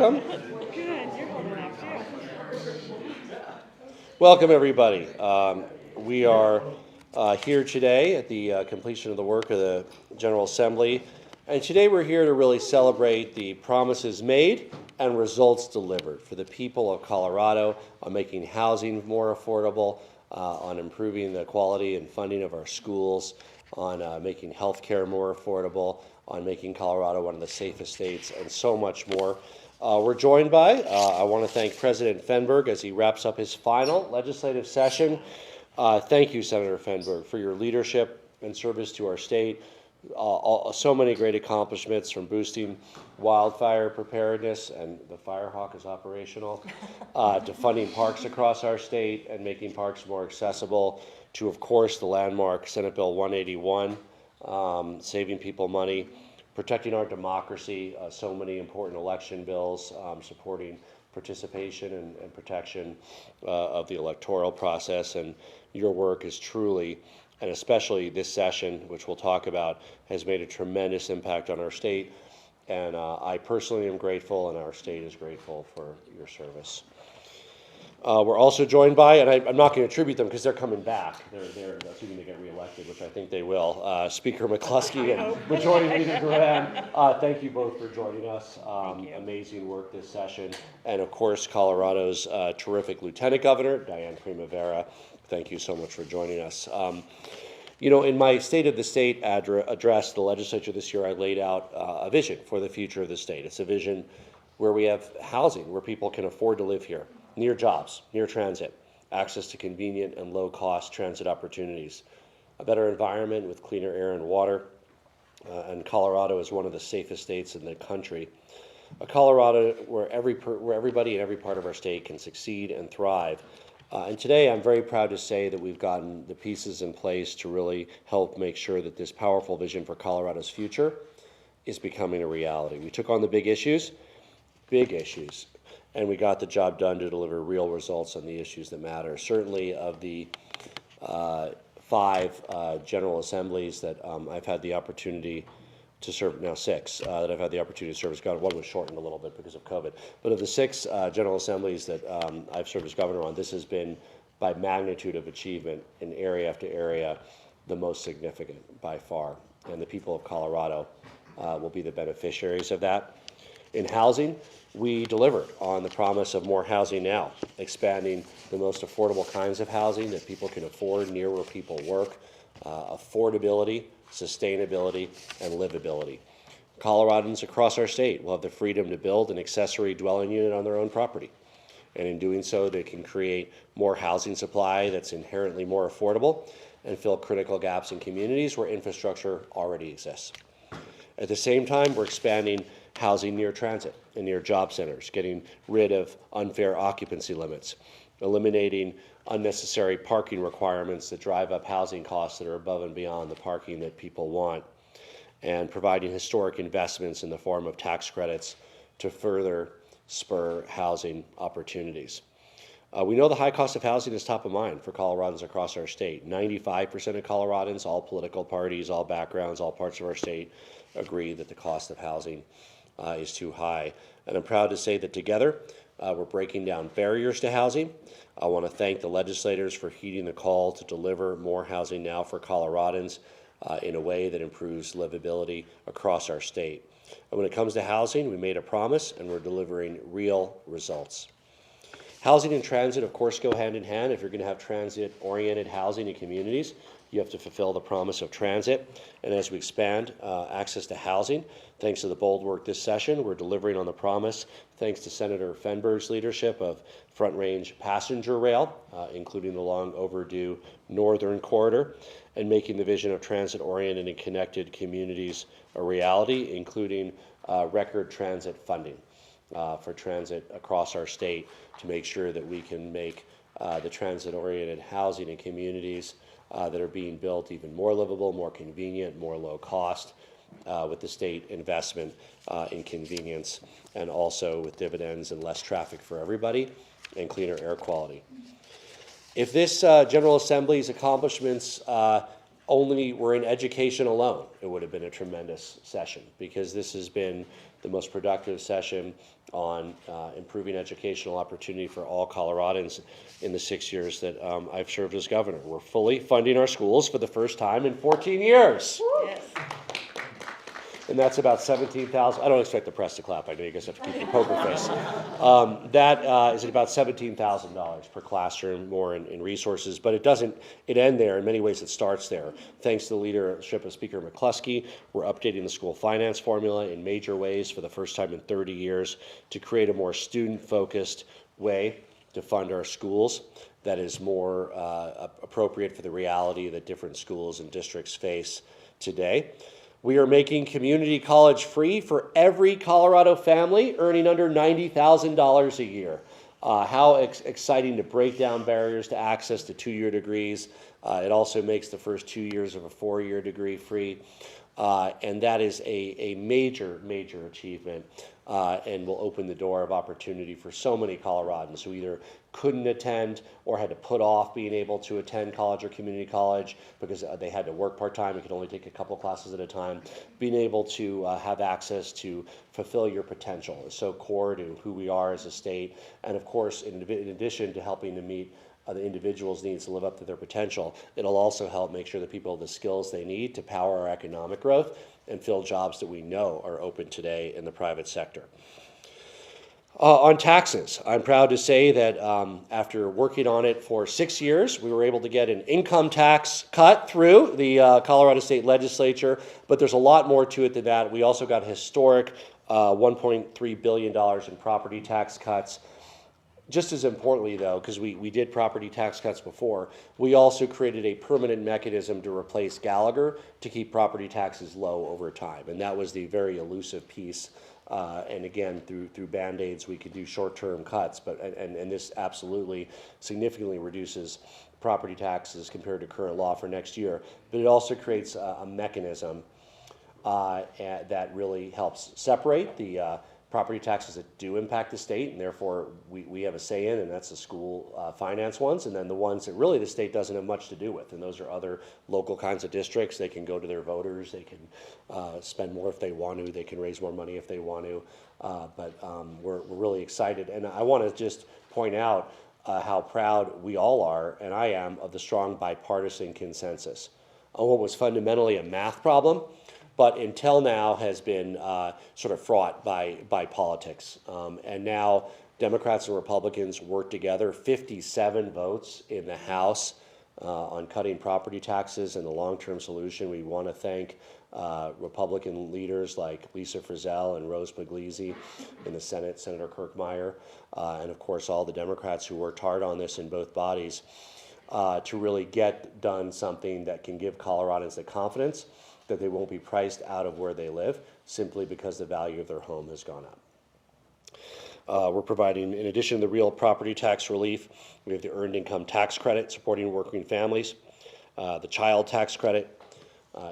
welcome. Good, you're holding up too. Welcome, everybody. We are here today at the completion of the work of the General Assembly. And today we're here to really celebrate the promises made and results delivered for the people of Colorado on making housing more affordable, on improving the quality and funding of our schools, on making health care more affordable, on making Colorado one of the safest states, and so much more. We're joined by, I want to thank President Fenberg as he wraps up his final legislative session. Thank you, Senator Fenberg, for your leadership and service to our state. So many great accomplishments, from boosting wildfire preparedness, and the Firehawk is operational, to funding parks across our state and making parks more accessible, to, of course, the landmark Senate Bill 181, saving people money, protecting our democracy, so many important election bills, supporting participation and protection of the electoral process. And your work is truly, and especially this session, which we'll talk about, has made a tremendous impact on our state. And I personally am grateful, and our state is grateful for your service. We're also joined by, and I'm not going to attribute them because they're coming back. They're assuming they get reelected, which I think they will. Speaker McCluskey and Majority Leader Duran. Thank you both for joining us. Amazing work this session. And of course, Colorado's terrific Lieutenant Governor, Diane Primavera. Thank you so much for joining us. In my State of the State address to the legislature this year, I laid out a vision for the future of the state. It's a vision where we have housing, where people can afford to live here, near jobs, near transit, access to convenient and low-cost transit opportunities, a better environment with cleaner air and water, and Colorado is one of the safest states in the country. A Colorado where everybody in every part of our state can succeed and thrive. And today I'm very proud to say that we've gotten the pieces in place to really help make sure that this powerful vision for Colorado's future is becoming a reality. We took on the big issues, and we got the job done to deliver real results on the issues that matter. Certainly, of the 5 General Assemblies that I've had the opportunity to serve, now 6, that I've had the opportunity to serve as governor. One was shortened a little bit because of COVID. But of the 6 General Assemblies that I've served as governor on, this has been, by magnitude of achievement in area after area, the most significant by far. And the people of Colorado will be the beneficiaries of that. In housing, we delivered on the promise of more housing now, expanding the most affordable kinds of housing that people can afford near where people work, affordability, sustainability, and livability. Coloradans across our state will have the freedom to build an accessory dwelling unit on their own property. And in doing so, they can create more housing supply that's inherently more affordable and fill critical gaps in communities where infrastructure already exists. At the same time, we're expanding housing near transit and near job centers, getting rid of unfair occupancy limits, eliminating unnecessary parking requirements that drive up housing costs that are above and beyond the parking that people want, and providing historic investments in the form of tax credits to further spur housing opportunities. We know the high cost of housing is top of mind for Coloradans across our state. 95% of Coloradans, all political parties, all backgrounds, all parts of our state, agree that the cost of housing is too high. And I'm proud to say that together we're breaking down barriers to housing. I want to thank the legislators for heeding the call to deliver more housing now for Coloradans in a way that improves livability across our state. And when it comes to housing, we made a promise and we're delivering real results. Housing and transit, of course, go hand in hand. If you're going to have transit-oriented housing in communities, you have to fulfill the promise of transit. And as we expand access to housing, thanks to the bold work this session, we're delivering on the promise, thanks to Senator Fenberg's leadership, of Front Range passenger rail, including the long overdue Northern Corridor, and making the vision of transit-oriented and connected communities a reality, including record transit funding for transit across our state to make sure that we can make the transit-oriented housing in communities that are being built even more livable, more convenient, more low cost, with the state investment in convenience, and also with dividends and less traffic for everybody and cleaner air quality. If this General Assembly's accomplishments only were in education alone, it would have been a tremendous session, because this has been the most productive session on improving educational opportunity for all Coloradans in the 6 years that I've served as governor. We're fully funding our schools for the first time in 14 years. Yes. And that's about 17,000. I don't expect the press to clap. I know you guys have to keep your poker face. That is about $17,000 per classroom more in resources, but it doesn't end there. In many ways, it starts there. Thanks to the leadership of Speaker McCluskey, we're updating the school finance formula in major ways for the first time in 30 years to create a more student-focused way to fund our schools that is more appropriate for the reality that different schools and districts face today. We are making community college free for every Colorado family earning under $90,000 a year. How exciting to break down barriers to access to two-year degrees. It also makes the first 2 years of a four-year degree free. And that is a major, major achievement and will open the door of opportunity for so many Coloradans who either couldn't attend or had to put off being able to attend college or community college because they had to work part-time and could only take a couple classes at a time. Being able to have access to fulfill your potential is so core to who we are as a state. And of course, in addition to helping to meet the individual's needs to live up to their potential, it'll also help make sure that people have the skills they need to power our economic growth and fill jobs that we know are open today in the private sector. On taxes, I'm proud to say that after working on it for 6 years, we were able to get an income tax cut through the Colorado State Legislature, but there's a lot more to it than that. We also got historic $1.3 billion in property tax cuts. Just as importantly, though, because we did property tax cuts before, we also created a permanent mechanism to replace Gallagher to keep property taxes low over time. And that was the very elusive piece. And again, through Band-Aids, we could do short-term cuts, but and this absolutely significantly reduces property taxes compared to current law for next year. But it also creates a mechanism that really helps separate the property taxes that do impact the state, and therefore we have a say in, and that's the school finance ones, and then the ones that really the state doesn't have much to do with, and those are other local kinds of districts. They can go to their voters, they can spend more if they want to, they can raise more money if they want to, but we're really excited. And I want to just point out how proud we all are, and I am, of the strong bipartisan consensus on what was fundamentally a math problem, but until now has been sort of fraught by politics. And now Democrats and Republicans work together, 57 votes in the House on cutting property taxes and the long-term solution. We want to thank Republican leaders like Lisa Frizzell and Rose Puglisi in the Senate, Senator Kirkmeyer, and of course all the Democrats who worked hard on this in both bodies to really get done something that can give Coloradans the confidence that they won't be priced out of where they live simply because the value of their home has gone up. We're providing, in addition to the real property tax relief, we have the earned income tax credit supporting working families, the child tax credit,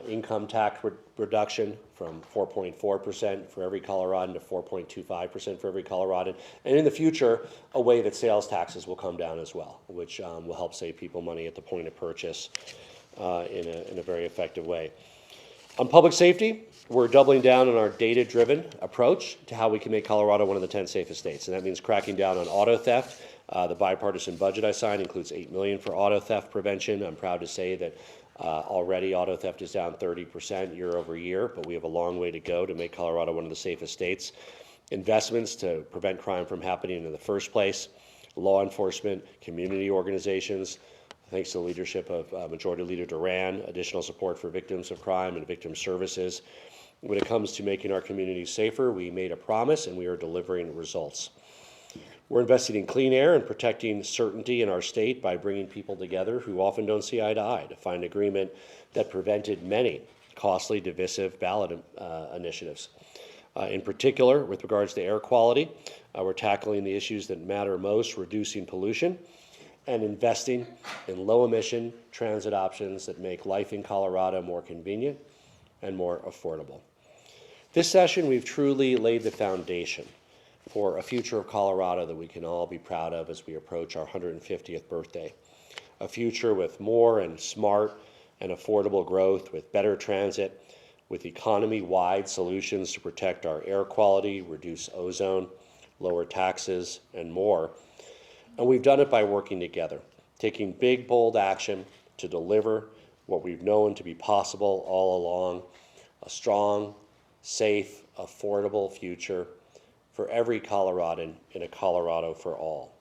income tax reduction from 4.4% for every Coloradan to 4.25% for every Coloradan, and in the future, a way that sales taxes will come down as well, which will help save people money at the point of purchase in a very effective way. On public safety, we're doubling down on our data-driven approach to how we can make Colorado one of the 10 safest states, and that means cracking down on auto theft. The bipartisan budget I signed includes $8 million for auto theft prevention. I'm proud to say that already auto theft is down 30% year over year, but we have a long way to go to make Colorado one of the safest states. Investments to prevent crime from happening in the first place, law enforcement, community organizations, thanks to the leadership of Majority Leader Duran, additional support for victims of crime and victim services. When it comes to making our communities safer, we made a promise and we are delivering results. We're investing in clean air and protecting certainty in our state by bringing people together who often don't see eye to eye to find agreement that prevented many costly, divisive ballot initiatives. In particular, with regards to air quality, we're tackling the issues that matter most, reducing pollution, and investing in low-emission transit options that make life in Colorado more convenient and more affordable. This session, we've truly laid the foundation for a future of Colorado that we can all be proud of as we approach our 150th birthday. A future with more and smart and affordable growth, with better transit, with economy-wide solutions to protect our air quality, reduce ozone, lower taxes, and more. And we've done it by working together, taking big, bold action to deliver what we've known to be possible all along, a strong, safe, affordable future for every Coloradan in a Colorado for all.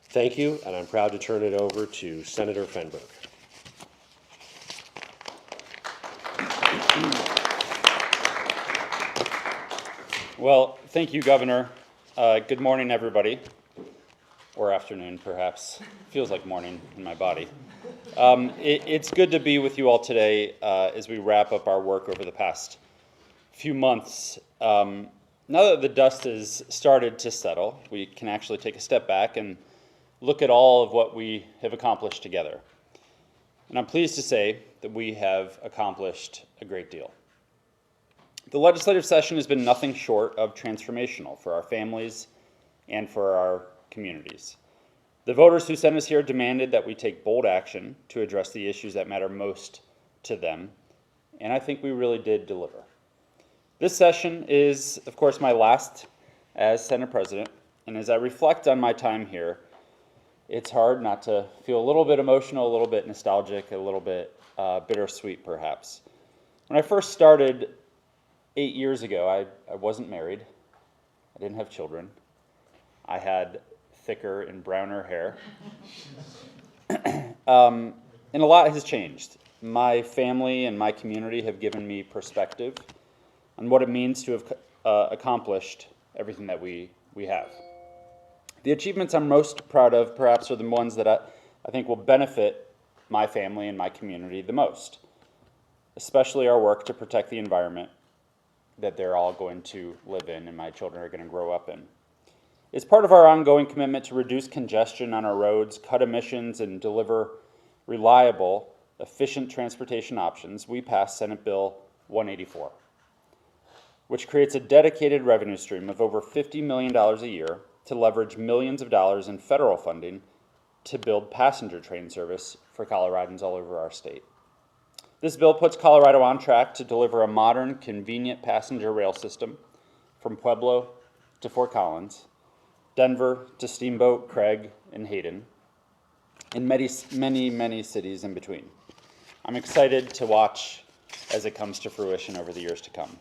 Thank you, and I'm proud to turn it over to Senator Fenberg. Well, thank you, Governor. Good morning, everybody, or afternoon, perhaps. Feels like morning in my body. It's good to be with you all today as we wrap up our work over the past few months. Now that the dust has started to settle, we can actually take a step back and look at all of what we have accomplished together. And I'm pleased to say that we have accomplished a great deal. The legislative session has been nothing short of transformational for our families and for our communities. The voters who sent us here demanded that we take bold action to address the issues that matter most to them, and I think we really did deliver. This session is, of course, my last as Senate President, and as I reflect on my time here, it's hard not to feel a little bit emotional, a little bit nostalgic, a little bit bittersweet, perhaps. When I first started 8 years ago, I wasn't married. I didn't have children. I had thicker and browner hair. And a lot has changed. My family and my community have given me perspective on what it means to have accomplished everything that we have. The achievements I'm most proud of, perhaps, are the ones that I think will benefit my family and my community the most, especially our work to protect the environment that they're all going to live in and my children are going to grow up in. It's part of our ongoing commitment to reduce congestion on our roads, cut emissions, and deliver reliable, efficient transportation options. We passed Senate Bill 184, which creates a dedicated revenue stream of over $50 million a year to leverage millions of dollars in federal funding to build passenger train service for Coloradans all over our state. This bill puts Colorado on track to deliver a modern, convenient passenger rail system from Pueblo to Fort Collins, Denver to Steamboat, Craig, and Hayden, and many cities in between. I'm excited to watch as it comes to fruition over the years to come.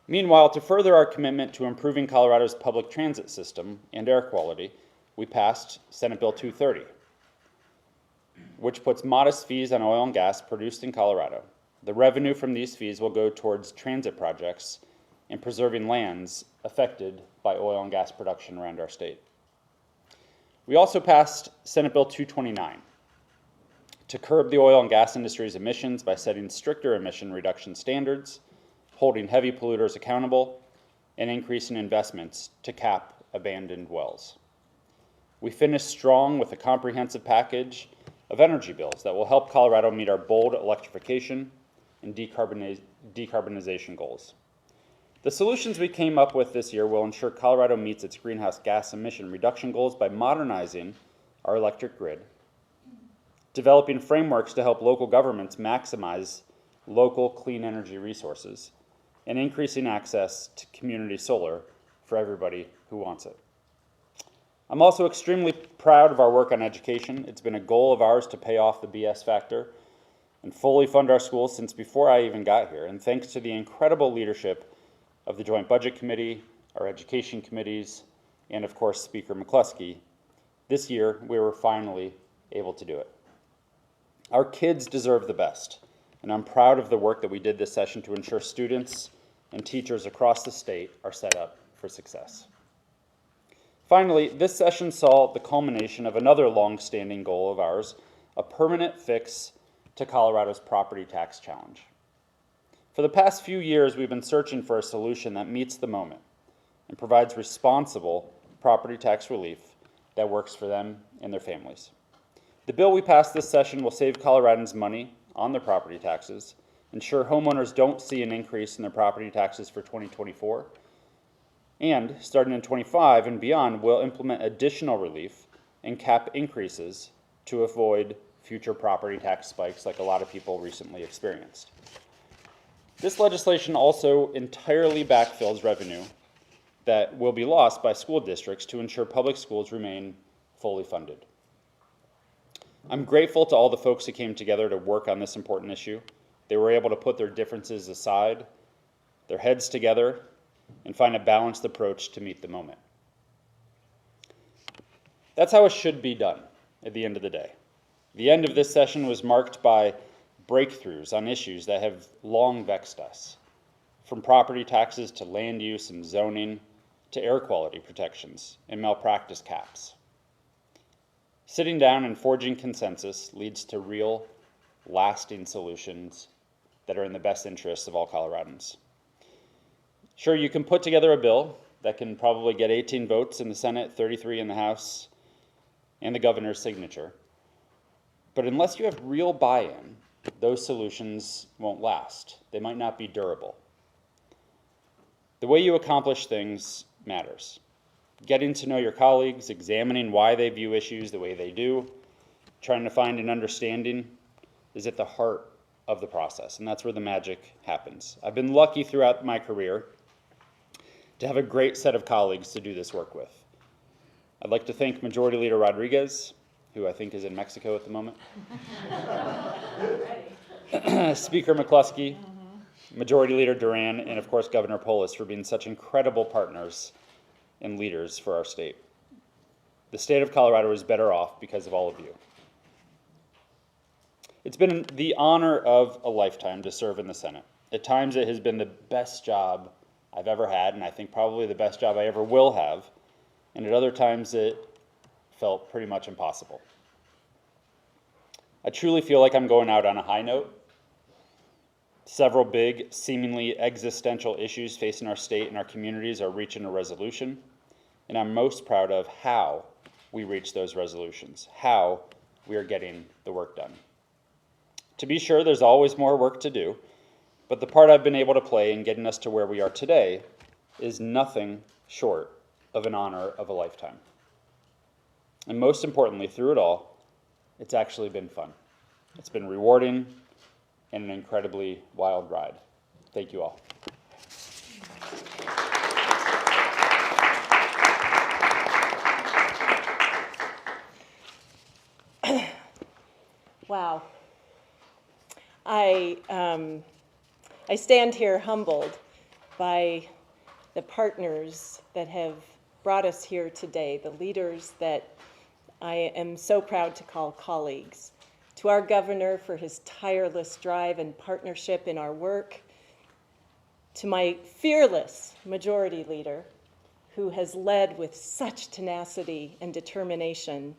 Meanwhile, to further our commitment to improving Colorado's public transit system and air quality, we passed Senate Bill 230, which puts modest fees on oil and gas produced in Colorado. The revenue from these fees will go towards transit projects and preserving lands affected by oil and gas production around our state. We also passed Senate Bill 229 to curb the oil and gas industry's emissions by setting stricter emission reduction standards, holding heavy polluters accountable, and increasing investments to cap abandoned wells. We finished strong with a comprehensive package of energy bills that will help Colorado meet our bold electrification and decarbonization goals. The solutions we came up with this year will ensure Colorado meets its greenhouse gas emission reduction goals by modernizing our electric grid, developing frameworks to help local governments maximize local clean energy resources, and increasing access to community solar for everybody who wants it. I'm also extremely proud of our work on education. It's been a goal of ours to pay off the BS factor and fully fund our schools since before I even got here. And thanks to the incredible leadership of the Joint Budget Committee, our education committees, and of course Speaker McCluskey, this year we were finally able to do it. Our kids deserve the best, and I'm proud of the work that we did this session to ensure students and teachers across the state are set up for success. Finally, this session saw the culmination of another long-standing goal of ours, a permanent fix to Colorado's property tax challenge. For the past few years, we've been searching for a solution that meets the moment and provides responsible property tax relief that works for them and their families. The bill we passed this session will save Coloradans money on their property taxes, ensure homeowners don't see an increase in their property taxes for 2024, and starting in 25 and beyond, we'll implement additional relief and cap increases to avoid future property tax spikes like a lot of people recently experienced. This legislation also entirely backfills revenue that will be lost by school districts to ensure public schools remain fully funded. I'm grateful to all the folks who came together to work on this important issue. They were able to put their differences aside, their heads together, and find a balanced approach to meet the moment. That's how it should be done at the end of the day. The end of this session was marked by breakthroughs on issues that have long vexed us, from property taxes to land use and zoning to air quality protections and malpractice caps. Sitting down and forging consensus leads to real, lasting solutions that are in the best interests of all Coloradans. Sure, you can put together a bill that can probably get 18 votes in the Senate, 33 in the House, and the governor's signature. But unless you have real buy-in, those solutions won't last. They might not be durable. The way you accomplish things matters. Getting to know your colleagues, examining why they view issues the way they do, trying to find an understanding is at the heart of the process, and that's where the magic happens. I've been lucky throughout my career to have a great set of colleagues to do this work with. I'd like to thank Majority Leader Rodriguez, who I think is in Mexico at the moment, Speaker McCluskey, Majority Leader Duran, and of course Governor Polis for being such incredible partners and leaders for our state. The state of Colorado is better off because of all of you. It's been the honor of a lifetime to serve in the Senate. At times it has been the best job I've ever had, and I think probably the best job I ever will have, and at other times it felt pretty much impossible. I truly feel like I'm going out on a high note. Several big, seemingly existential issues facing our state and our communities are reaching a resolution, and I'm most proud of how we reach those resolutions, how we are getting the work done. To be sure, there's always more work to do, but the part I've been able to play in getting us to where we are today is nothing short of an honor of a lifetime. And most importantly, through it all, it's actually been fun. It's been rewarding and an incredibly wild ride. Thank you all. Wow. I stand here humbled by the partners that have brought us here today, the leaders that I am so proud to call colleagues. To our governor for his tireless drive and partnership in our work. To my fearless majority leader, who has led with such tenacity and determination.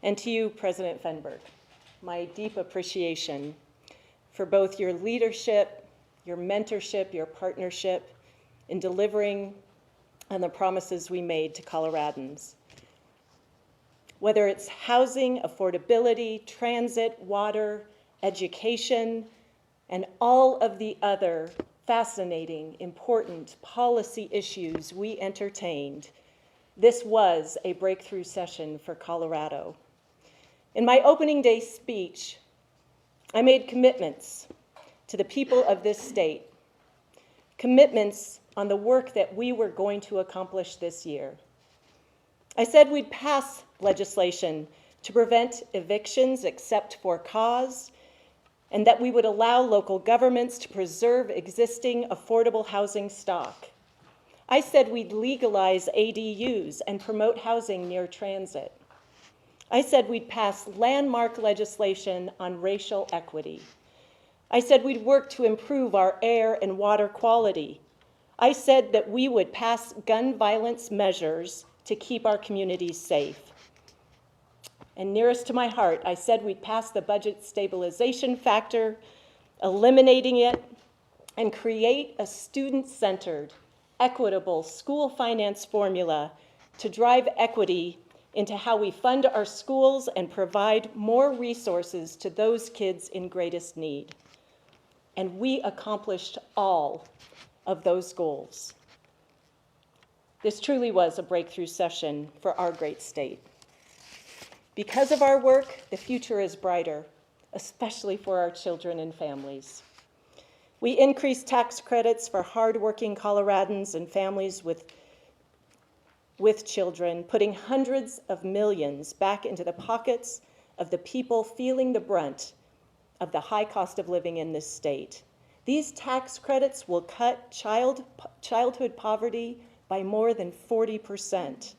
And to you, President Fenberg, my deep appreciation for both your leadership, your mentorship, your partnership in delivering on the promises we made to Coloradans. Whether it's housing, affordability, transit, water, education, and all of the other fascinating, important policy issues we entertained, this was a breakthrough session for Colorado. In my opening day speech, I made commitments to the people of this state, commitments on the work that we were going to accomplish this year. I said we'd pass legislation to prevent evictions except for cause, and that we would allow local governments to preserve existing affordable housing stock. I said we'd legalize ADUs and promote housing near transit. I said we'd pass landmark legislation on racial equity. I said we'd work to improve our air and water quality. I said that we would pass gun violence measures to keep our communities safe. And nearest to my heart, I said we'd pass the budget stabilization factor, eliminating it, and create a student-centered, equitable school finance formula to drive equity into how we fund our schools and provide more resources to those kids in greatest need. And we accomplished all of those goals. This truly was a breakthrough session for our great state. Because of our work, the future is brighter, especially for our children and families. We increased tax credits for hardworking Coloradans and families with children, putting hundreds of millions back into the pockets of the people feeling the brunt of the high cost of living in this state. These tax credits will cut childhood poverty by more than 40%.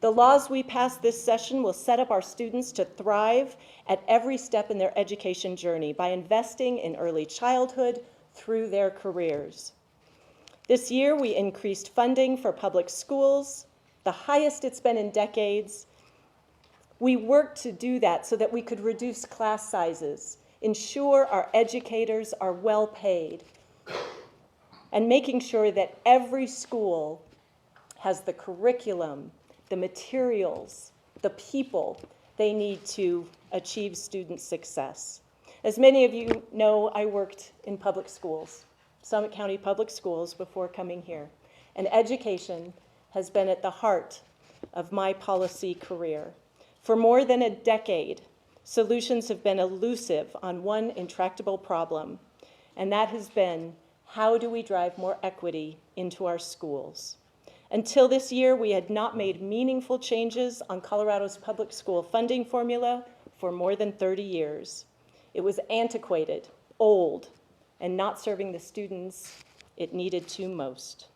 The laws we pass this session will set up our students to thrive at every step in their education journey by investing in early childhood through their careers. This year, we increased funding for public schools, the highest it's been in decades. We worked to do that so that we could reduce class sizes, ensure our educators are well paid, and making sure that every school has the curriculum, the materials, the people they need to achieve student success. As many of you know, I worked in public schools, Summit County Public Schools, before coming here. And education has been at the heart of my policy career. For more than a decade, solutions have been elusive on one intractable problem, and that has been, how do we drive more equity into our schools? Until this year, we had not made meaningful changes on Colorado's public school funding formula for more than 30 years. It was antiquated, old, and not serving the students it needed to most.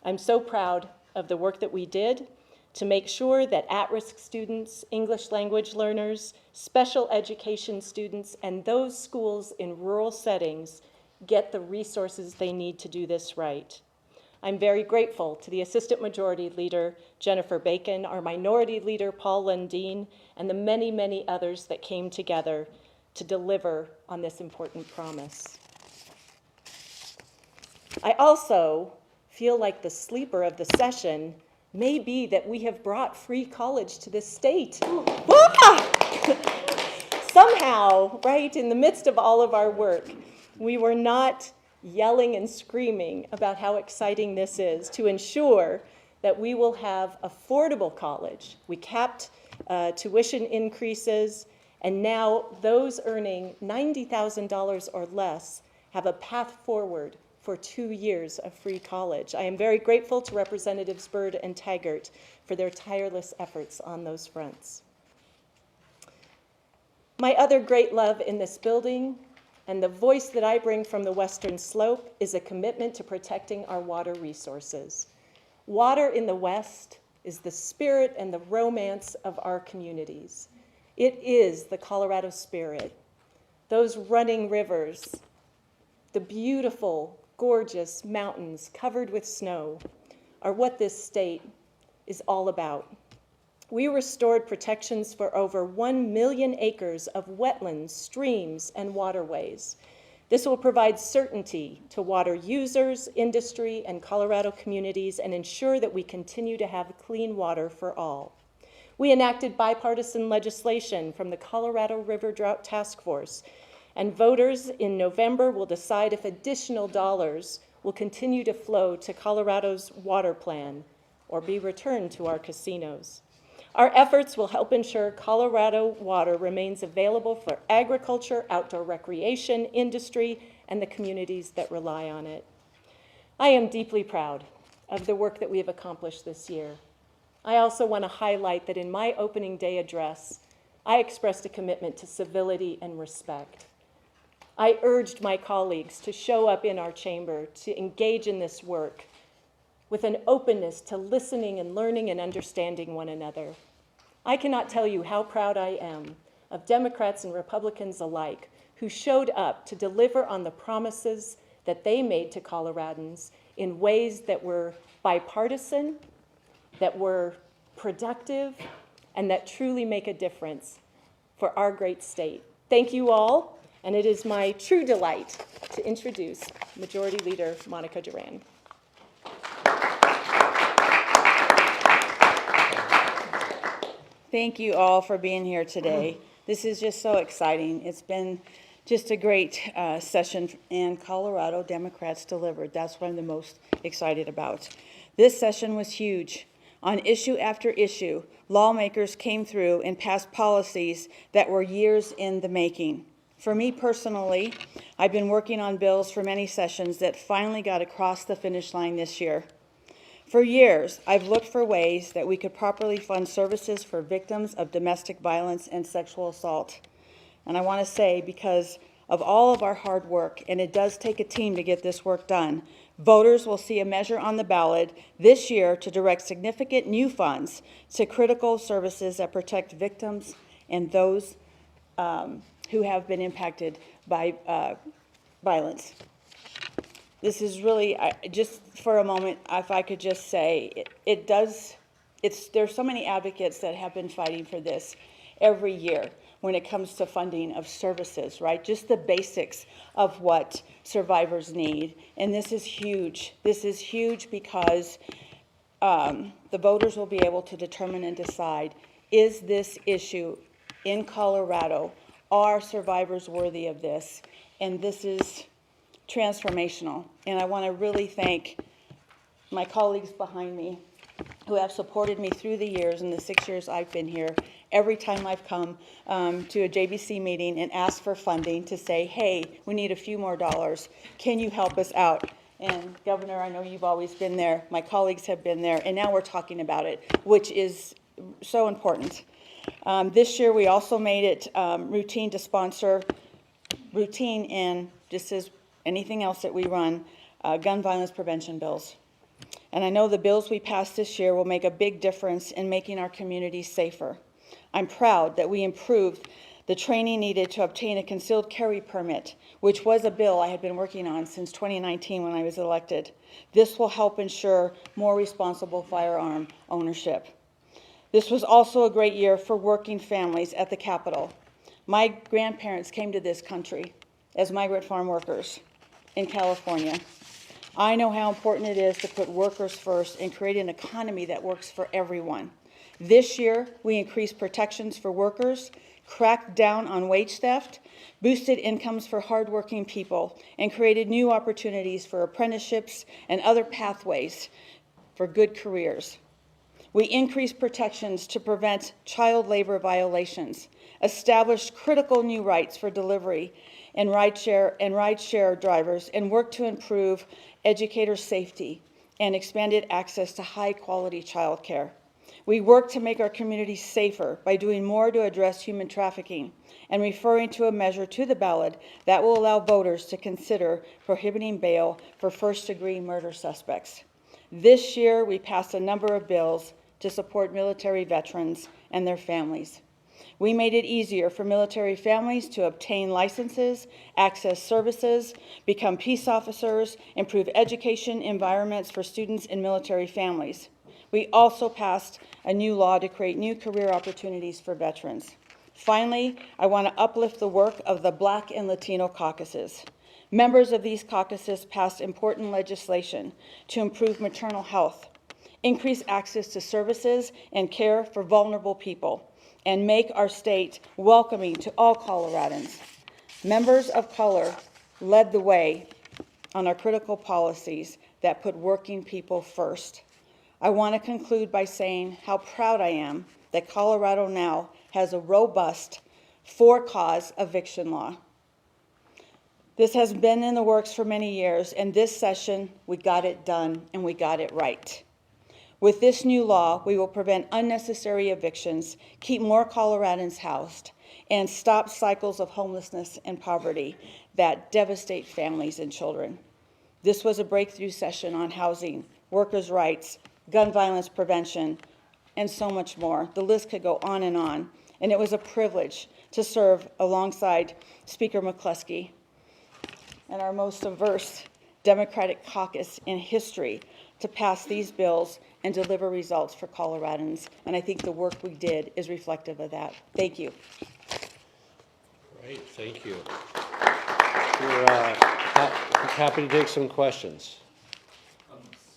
I'm so proud of the work that we did to make sure that at-risk students, English language learners, special education students, and those schools in rural settings get the resources they need to do this right. I'm very grateful to the Assistant Majority Leader, Jennifer Bacon, our Minority Leader, Paul Lundeen, and the many, many others that came together to deliver on this important promise. I also feel like the sleeper of the session may be that we have brought free college to this state. Somehow, right, in the midst of all of our work, we were not yelling and screaming about how exciting this is to ensure that we will have affordable college. We capped tuition increases, and now those earning $90,000 or less have a path forward for 2 years of free college. I am very grateful to Representatives Byrd and Taggart for their tireless efforts on those fronts. My other great love in this building and the voice that I bring from the Western Slope is a commitment to protecting our water resources. Water in the West is the spirit and the romance of our communities. It is the Colorado spirit. Those running rivers, the beautiful, gorgeous mountains covered with snow are what this state is all about. We restored protections for over 1 million acres of wetlands, streams, and waterways. This will provide certainty to water users, industry, and Colorado communities and ensure that we continue to have clean water for all. We enacted bipartisan legislation from the Colorado River Drought Task Force, and voters in November will decide if additional dollars will continue to flow to Colorado's water plan or be returned to our casinos. Our efforts will help ensure Colorado water remains available for agriculture, outdoor recreation, industry, and the communities that rely on it. I am deeply proud of the work that we have accomplished this year. I also want to highlight that in my opening day address, I expressed a commitment to civility and respect. I urged my colleagues to show up in our chamber to engage in this work with an openness to listening and learning and understanding one another. I cannot tell you how proud I am of Democrats and Republicans alike who showed up to deliver on the promises that they made to Coloradans in ways that were bipartisan, that were productive, and that truly make a difference for our great state. Thank you all, and it is my true delight to introduce Majority Leader Monica Duran. Thank you all for being here today. This is just so exciting. It's been just a great session, and Colorado Democrats delivered. That's what I'm the most excited about. This session was huge. On issue after issue, lawmakers came through and passed policies that were years in the making. For me personally, I've been working on bills for many sessions that finally got across the finish line this year. For years, I've looked for ways that we could properly fund services for victims of domestic violence and sexual assault. And I want to say, because of all of our hard work, and it does take a team to get this work done, voters will see a measure on the ballot this year to direct significant new funds to critical services that protect victims and those who have been impacted by violence. This is really, just for a moment, if I could just say, there's so many advocates that have been fighting for this every year when it comes to funding of services, right? Just the basics of what survivors need. And this is huge. This is huge because the voters will be able to determine and decide, is this issue in Colorado, are survivors worthy of this? And this is transformational. And I want to really thank my colleagues behind me who have supported me through the years, in the 6 years I've been here. Every time I've come to a JBC meeting and asked for funding to say, hey, we need a few more dollars. Can you help us out? And Governor, I know you've always been there. My colleagues have been there. And now we're talking about it, which is so important. This year, we also made it routine to sponsor, routine and just as anything else that we run, gun violence prevention bills. And I know the bills we passed this year will make a big difference in making our communities safer. I'm proud that we improved the training needed to obtain a concealed carry permit, which was a bill I had been working on since 2019 when I was elected. This will help ensure more responsible firearm ownership. This was also a great year for working families at the Capitol. My grandparents came to this country as migrant farm workers in California. I know how important it is to put workers first and create an economy that works for everyone. This year, we increased protections for workers, cracked down on wage theft, boosted incomes for hardworking people, and created new opportunities for apprenticeships and other pathways for good careers. We increased protections to prevent child labor violations, established critical new rights for delivery and rideshare drivers, and worked to improve educator safety and expanded access to high-quality childcare. We worked to make our communities safer by doing more to address human trafficking and referring to a measure to the ballot that will allow voters to consider prohibiting bail for first-degree murder suspects. This year, we passed a number of bills to support military veterans and their families. We made it easier for military families to obtain licenses, access services, become peace officers, improve education environments for students in military families. We also passed a new law to create new career opportunities for veterans. Finally, I want to uplift the work of the Black and Latino caucuses. Members of these caucuses passed important legislation to improve maternal health, increase access to services and care for vulnerable people, and make our state welcoming to all Coloradans. Members of color led the way on our critical policies that put working people first. I want to conclude by saying how proud I am that Colorado now has a robust for-cause eviction law. This has been in the works for many years, and this session, we got it done and we got it right. With this new law, we will prevent unnecessary evictions, keep more Coloradans housed, and stop cycles of homelessness and poverty that devastate families and children. This was a breakthrough session on housing, workers' rights, gun violence prevention, and so much more. The list could go on, and it was a privilege to serve alongside Speaker McCluskey and our most diverse Democratic caucus in history to pass these bills and deliver results for Coloradans. And I think the work we did is reflective of that. Thank you. Great, thank you. We're happy to take some questions.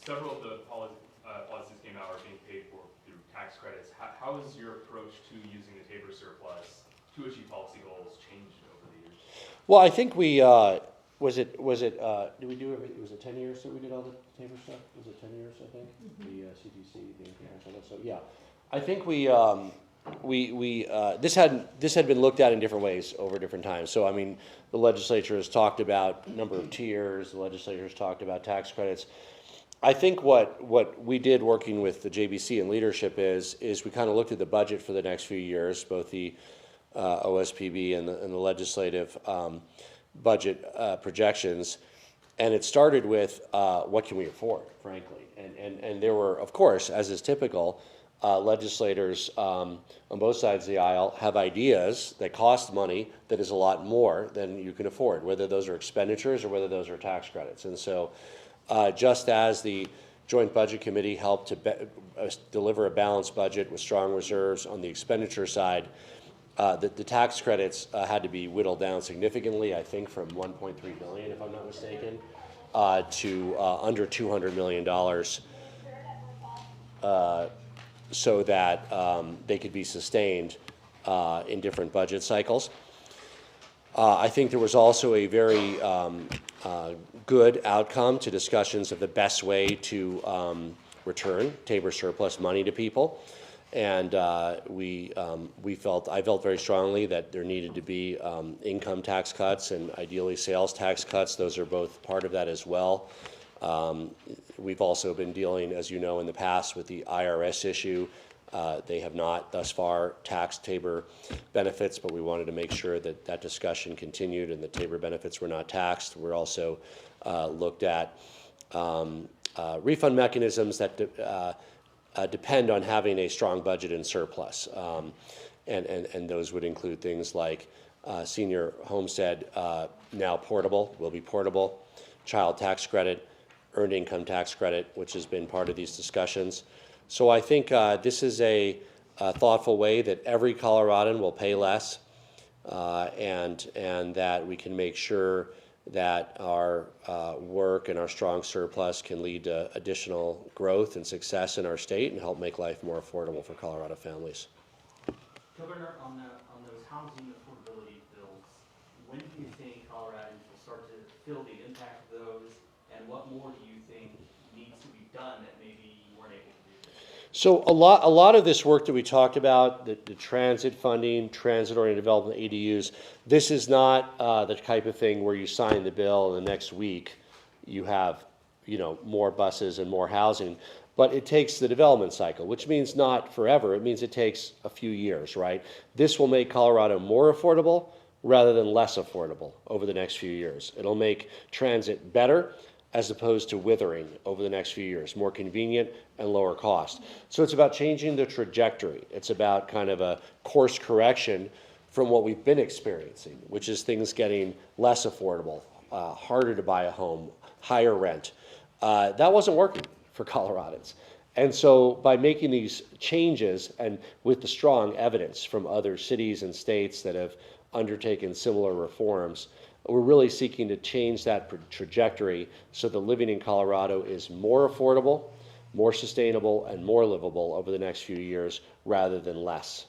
Several of the policies came out are being paid for through tax credits. How has your approach to using the Tabor surplus to achieve policy goals changed over the years? Well, I think we, did we do everything, was it 10 years that we did all the Tabor stuff? Was it 10 years, I think? The CTC, the NPR, all that stuff, yeah. I think we this had been looked at in different ways over different times. So I mean, the legislature has talked about number of tiers. The legislature has talked about tax credits. I think what we did working with the JBC and leadership is we kind of looked at the budget for the next few years, both the OSPB and the legislative budget projections, and it started with what can we afford, frankly, and there were, of course, as is typical, legislators on both sides of the aisle have ideas that cost money that is a lot more than you can afford, whether those are expenditures or whether those are tax credits. And so just as the Joint Budget Committee helped to deliver a balanced budget with strong reserves on the expenditure side, the tax credits had to be whittled down significantly, I think from 1.3 billion, if I'm not mistaken, to under $200 million, so that they could be sustained in different budget cycles. I think there was also a very good outcome to discussions of the best way to return Tabor surplus money to people. And I felt very strongly that there needed to be income tax cuts and ideally sales tax cuts. Those are both part of that as well. We've also been dealing, as you know, in the past with the IRS issue. They have not thus far taxed Tabor benefits, but we wanted to make sure that that discussion continued and the Tabor benefits were not taxed. We're also looked at refund mechanisms that depend on having a strong budget and surplus. And those would include things like senior homestead, now portable, will be portable, child tax credit, earned income tax credit, which has been part of these discussions. So I think this is a thoughtful way that every Coloradan will pay less, and that we can make sure that our work and our strong surplus can lead to additional growth and success in our state and help make life more affordable for Colorado families. Governor, on those housing affordability bills, when do you think Coloradans will start to feel the impact of those, and what more do you think needs to be done that maybe you weren't able to do? So a lot of this work that we talked about, the transit funding, transit-oriented development, ADUs, this is not the type of thing where you sign the bill and the next week you have, more buses and more housing. But it takes the development cycle, which means not forever. It means it takes a few years, right? This will make Colorado more affordable rather than less affordable over the next few years. It'll make transit better as opposed to withering over the next few years, more convenient and lower cost. So it's about changing the trajectory. It's about kind of a course correction from what we've been experiencing, which is things getting less affordable, harder to buy a home, higher rent. That wasn't working for Coloradans. And so by making these changes and with the strong evidence from other cities and states that have undertaken similar reforms, we're really seeking to change that trajectory so that living in Colorado is more affordable, more sustainable, and more livable over the next few years rather than less.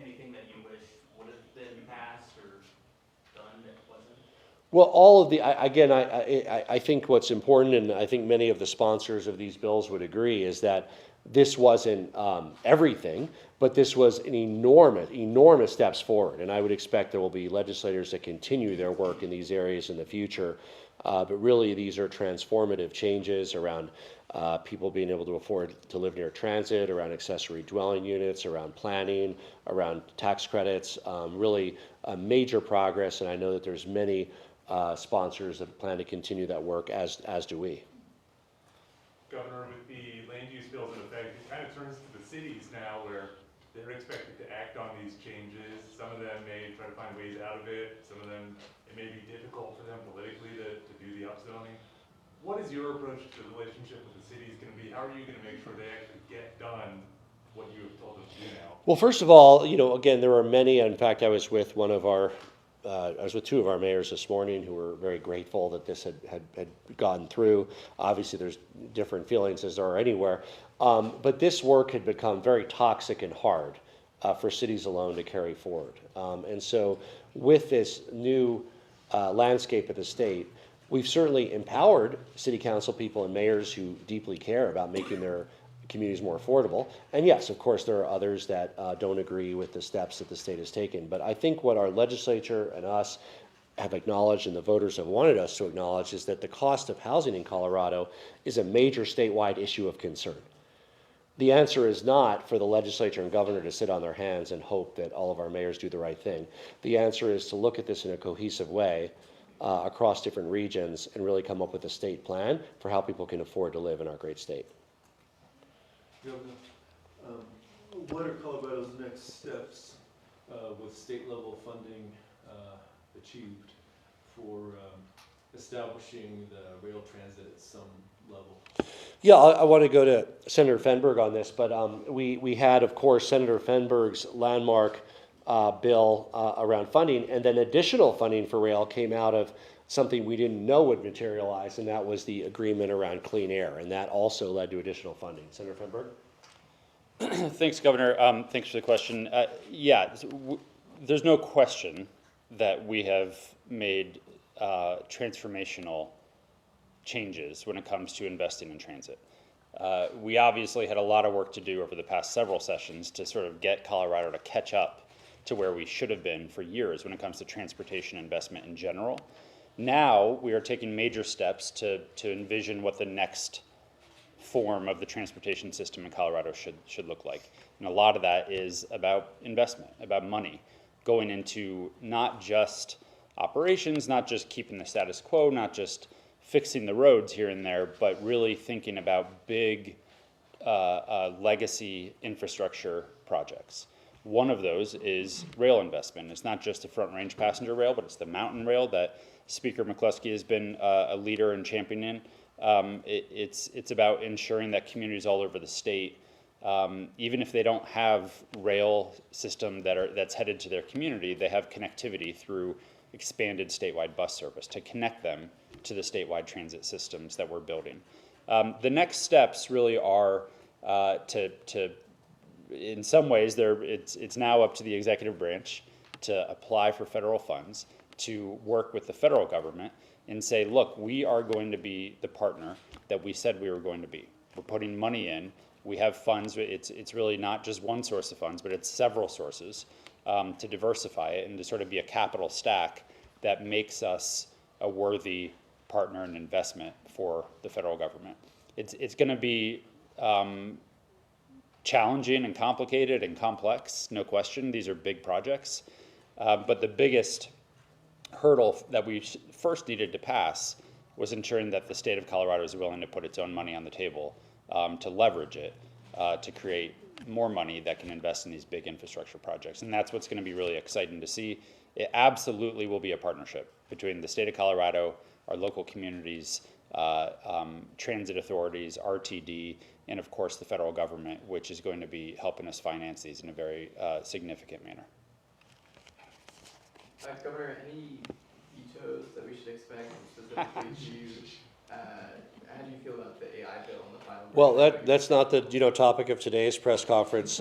Anything that you wish would have been passed or done that wasn't? Well, all of the, I think what's important, and I think many of the sponsors of these bills would agree, is that this wasn't everything, but this was an enormous steps forward. And I would expect there will be legislators that continue their work in these areas in the future. But really, these are transformative changes around people being able to afford to live near transit, around accessory dwelling units, around planning, around tax credits. Really major progress, and I know that there's many sponsors that plan to continue that work, as do we. Governor, with the land use bills in effect, it kind of turns to the cities now where they're expected to act on these changes. Some of them may try to find ways out of it. Some of them, it may be difficult for them politically to do the upzoning. What is your approach to the relationship with the cities going to be? How are you going to make sure they actually get done what you have told them to do now? Well, first of all, again, there are many. In fact, I was with two of our mayors this morning who were very grateful that this had gone through. Obviously, there's different feelings as there are anywhere. But this work had become very toxic and hard for cities alone to carry forward. And so with this new landscape of the state, we've certainly empowered city council people and mayors who deeply care about making their communities more affordable. And yes, of course, there are others that don't agree with the steps that the state has taken. But I think what our legislature and us have acknowledged and the voters have wanted us to acknowledge is that the cost of housing in Colorado is a major statewide issue of concern. The answer is not for the legislature and governor to sit on their hands and hope that all of our mayors do the right thing. The answer is to look at this in a cohesive way across different regions and really come up with a state plan for how people can afford to live in our great state. Governor, what are Colorado's next steps with state level funding achieved for establishing the rail transit at some level? Yeah, I want to go to Senator Fenberg on this, but we had, of course, Senator Fenberg's landmark bill around funding, and then additional funding for rail came out of something we didn't know would materialize, and that was the agreement around clean air, and that also led to additional funding. Senator Fenberg? Thanks, Governor. Thanks for the question. There's no question that we have made transformational changes when it comes to investing in transit. We obviously had a lot of work to do over the past several sessions to sort of get Colorado to catch up to where we should have been for years when it comes to transportation investment in general. Now we are taking major steps to envision what the next form of the transportation system in Colorado should look like. And a lot of that is about investment, about money, going into not just operations, not just keeping the status quo, not just fixing the roads here and there, but really thinking about big legacy infrastructure projects. One of those is rail investment. It's not just the Front Range passenger rail, but it's the mountain rail that Speaker McCluskey has been a leader in championing. It's about ensuring that communities all over the state, even if they don't have rail system that's headed to their community, they have connectivity through expanded statewide bus service to connect them to the statewide transit systems that we're building. The next steps really are in some ways, it's now up to the executive branch to apply for federal funds, to work with the federal government and say, look, we are going to be the partner that we said we were going to be. We're putting money in. We have funds. It's really not just one source of funds, but it's several sources to diversify it and to sort of be a capital stack that makes us a worthy partner and investment for the federal government. It's going to be challenging and complicated and complex, no question. These are big projects. But the biggest hurdle that we first needed to pass was ensuring that the state of Colorado is willing to put its own money on the table to leverage it, to create more money that can invest in these big infrastructure projects. And that's what's going to be really exciting to see. It absolutely will be a partnership between the state of Colorado, our local communities, transit authorities, RTD, and of course the federal government, which is going to be helping us finance these in a very significant manner. Governor, any vetoes that we should expect specifically to, how do you feel about the AI bill and the final? Well, that's not the topic of today's press conference.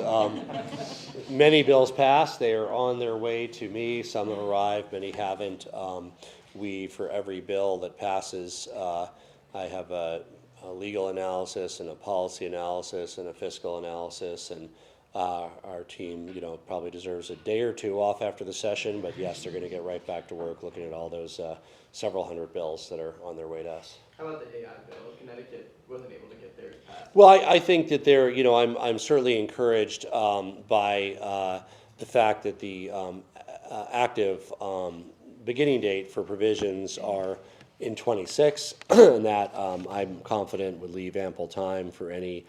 Many bills passed. They are on their way to me. Some have arrived, many haven't. For every bill that passes, I have a legal analysis and a policy analysis and a fiscal analysis, and our team, probably deserves a day or two off after the session, but yes, they're going to get right back to work looking at all those several hundred bills that are on their way to us. How about the AI bill? Connecticut wasn't able to get theirs passed. Well, I think that I'm certainly encouraged by the fact that the active beginning date for provisions are in 26, and that I'm confident would leave ample time for any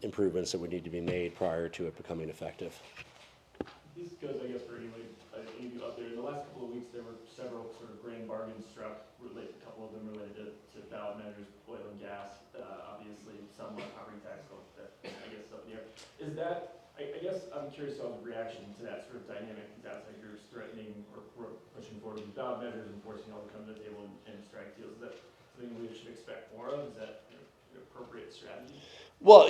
improvements that would need to be made prior to it becoming effective. This goes, I guess, for anybody out there. In the last couple of weeks, there were several sort of grand bargains struck, a couple of them related to ballot measures, oil and gas, obviously some on property tax, that I guess up in the air. Is that, I guess I'm curious on the reaction to that sort of dynamic, these outside groups threatening or pushing forward with ballot measures and forcing all to come to the table and strike deals. Is that something we should expect more of? Is that an appropriate strategy? Well,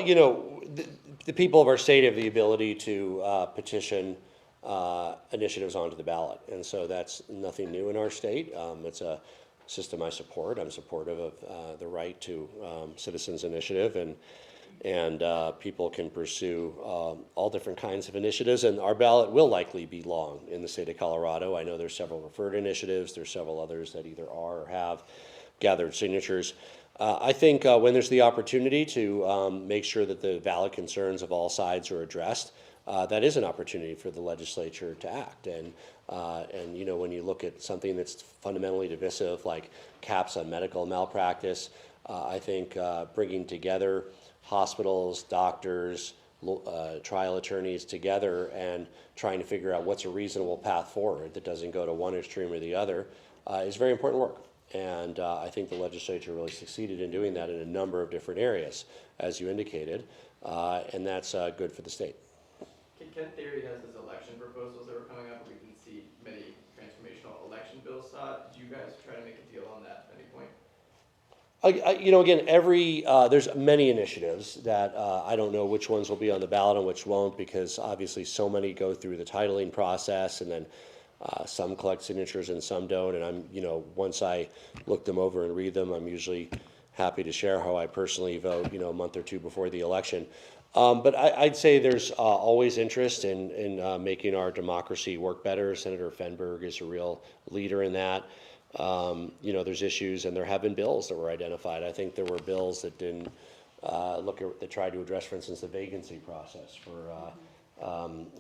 the people of our state have the ability to petition initiatives onto the ballot, and so that's nothing new in our state. It's a system I support. I'm supportive of the right to citizens initiative, and and people can pursue all different kinds of initiatives, and our ballot will likely be long in the state of Colorado. I know there's several referred initiatives, there's several others that either are or have gathered signatures. I think when there's the opportunity to make sure that the valid concerns of all sides are addressed, that is an opportunity for the legislature to act. And you know, when you look at something that's fundamentally divisive, like caps on medical malpractice, I think bringing together hospitals, doctors, trial attorneys together and trying to figure out what's a reasonable path forward that doesn't go to one extreme or the other is very important work. And I think the legislature really succeeded in doing that in a number of different areas, as you indicated, and that's good for the state. Kent Theory has his election proposals that were coming up. We can see many transformational election bills sought. Did you guys try to make a deal on that at any point? You know, again, there's many initiatives that I don't know which ones will be on the ballot and which won't, because obviously so many go through the titling process, and then some collect signatures and some don't. And you know, once I look them over and read them, I'm usually happy to share how I personally vote, you know, a month or two before the election. But I'd say there's always interest in making our democracy work better. Senator Fenberg is a real leader in that. You know, there's issues, and there have been bills that were identified. I think there were bills that didn't that tried to address, for instance, the vacancy process for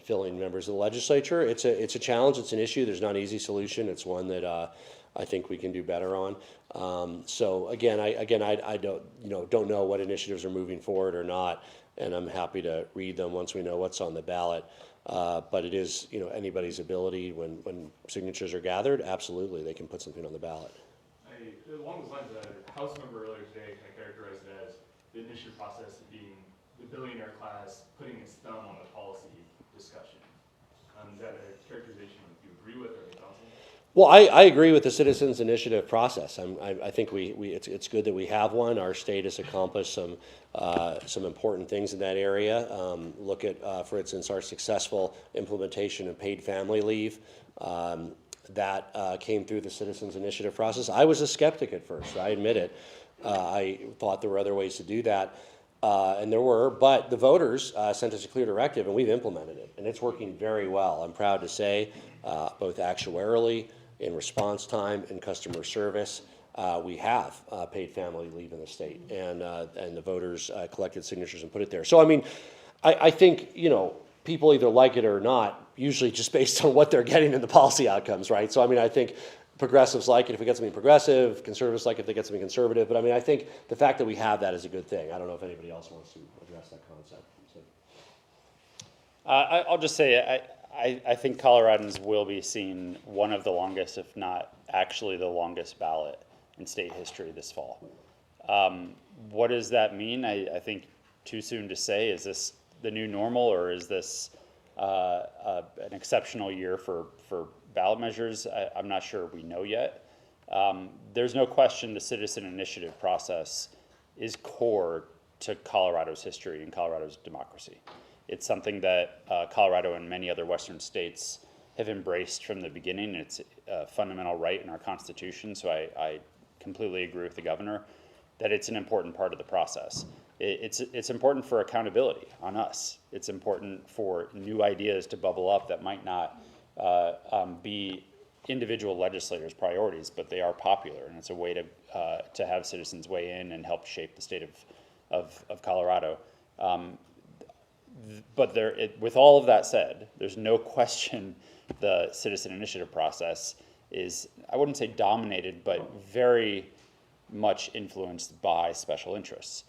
filling members of the legislature. It's a challenge. It's an issue. There's not an easy solution. It's one that I think we can do better on. So again, I don't know what initiatives are moving forward or not, and I'm happy to read them once we know what's on the ballot. But it is, you know, anybody's ability when signatures are gathered. Absolutely, they can put something on the ballot. Along those lines, a House member earlier today kind of characterized it as the initiative process being the billionaire class putting its thumb on the policy discussion. Is that a characterization you agree with, or any thoughts on that? Well, I agree with the citizens initiative process. I think it's good that we have one. Our state has accomplished some important things in that area. Look at, for instance, our successful implementation of paid family leave. That came through the citizens initiative process. I was a skeptic at first, I admit it. I thought there were other ways to do that, and there were, but the voters sent us a clear directive, and we've implemented it, and it's working very well. I'm proud to say, both actuarially, in response time, and customer service, we have paid family leave in the state, and the voters collected signatures and put it there. So I mean, I think, you know, people either like it or not, usually just based on what they're getting in the policy outcomes, right? So I mean, I think progressives like it if we get something progressive, conservatives like it if they get something conservative, but I mean, I think the fact that we have that is a good thing. I don't know if anybody else wants to address that concept. So. I'll just say, I think Coloradans will be seeing one of the longest, if not actually the longest ballot in state history this fall. What does that mean? I think too soon to say. Is this the new normal, or is this an exceptional year for ballot measures? I'm not sure we know yet. There's no question the citizen initiative process is core to Colorado's history and Colorado's democracy. It's something that Colorado and many other Western states have embraced from the beginning. It's a fundamental right in our Constitution, so I completely agree with the governor that it's an important part of the process. It's important for accountability on us. It's important for new ideas to bubble up that might not be individual legislators' priorities, but they are popular, and it's a way to have citizens weigh in and help shape the state of Colorado. But with all of that said, there's no question the citizen initiative process is, I wouldn't say dominated, but very much influenced by special interests.